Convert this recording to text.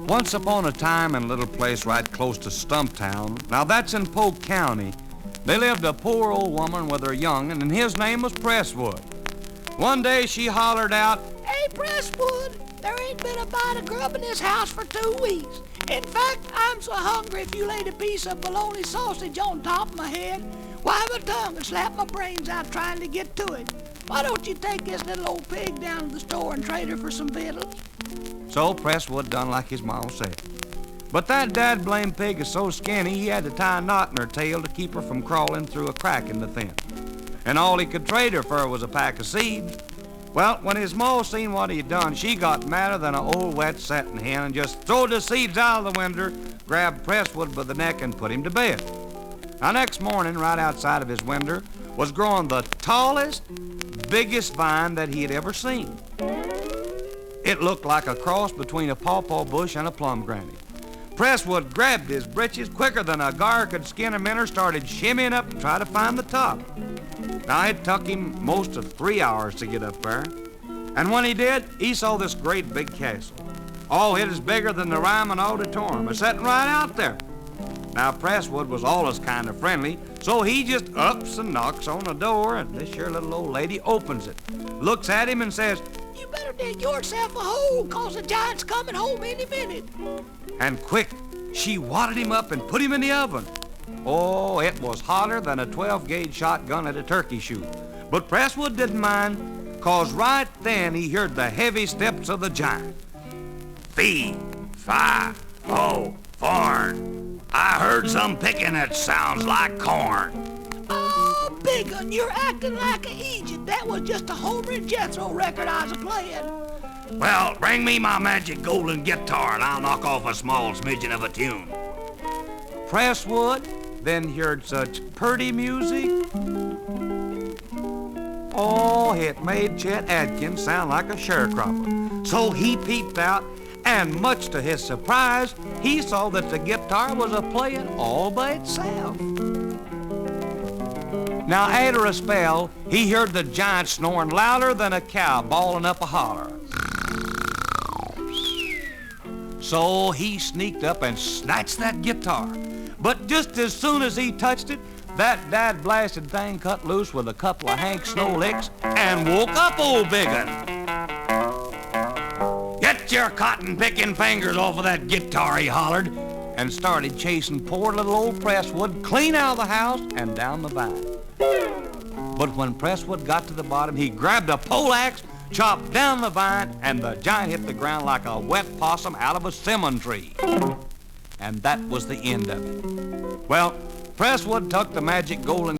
Once upon a time in a little place right close to Stumptown, now that's in Polk County, they lived a poor old woman with her young'un, and his name was Presswood. One day she hollered out, "Hey, Presswood, there ain't been a bite of grub in this house for 2 weeks. In fact, I'm so hungry if you laid a piece of bologna sausage on top of my head, why my tongue would slap my brains out trying to get to it. Why don't you take this little old pig down to the store and trade her for some victuals?" So Presswood done like his ma said. But that dad-blamed pig is so skinny he had to tie a knot in her tail to keep her from crawling through a crack in the fence. And all he could trade her for was a pack of seeds. Well, when his ma seen what he'd done, she got madder than an old wet setting hen and just throwed the seeds out of the window, grabbed Presswood by the neck and put him to bed. Now, next morning, right outside of his window, was growing the tallest, biggest vine that he had ever seen. It looked like a cross between a pawpaw bush and a plum granny. Presswood grabbed his britches quicker than a gar could skin a minnow, started shimmying up to try to find the top. Now, it took him most of 3 hours to get up there. And when he did, he saw this great big castle. Oh, it is bigger than the Ryman Auditorium. It's sitting right out there. Now, Presswood was always kind of friendly, so he just ups and knocks on the door, and this here little old lady opens it, looks at him and says, "You better dig yourself a hole, 'cause the giant's coming home any minute." And quick, she wadded him up and put him in the oven. Oh, it was hotter than a 12-gauge shotgun at a turkey shoot. But Presswood didn't mind, 'cause right then he heard the heavy steps of the giant. "Fee, fi, fo, farn. I heard some picking that sounds like corn." "Oh, big un, you're acting like an Egypt. That was just a Homer and Jethro record I was playing." "Well, bring me my magic golden guitar and I'll knock off a small smidgen of a tune." Presswood then heard such purty music. Oh, it made Chet Atkins sound like a sharecropper. So he peeped out, and much to his surprise, he saw that the guitar was a-playing all by itself. Now, after a spell, he heard the giant snoring louder than a cow bawling up a holler. So he sneaked up and snatched that guitar. But just as soon as he touched it, that dad-blasted thing cut loose with a couple of Hank Snow licks and woke up old Big Un. "Get your cotton-picking fingers off of that guitar," he hollered, and started chasing poor little old Presswood clean out of the house and down the vine. But when Presswood got to the bottom, he grabbed a poleaxe, chopped down the vine, and the giant hit the ground like a wet possum out of a simmon tree. And that was the end of it. Well, Presswood took the magic golden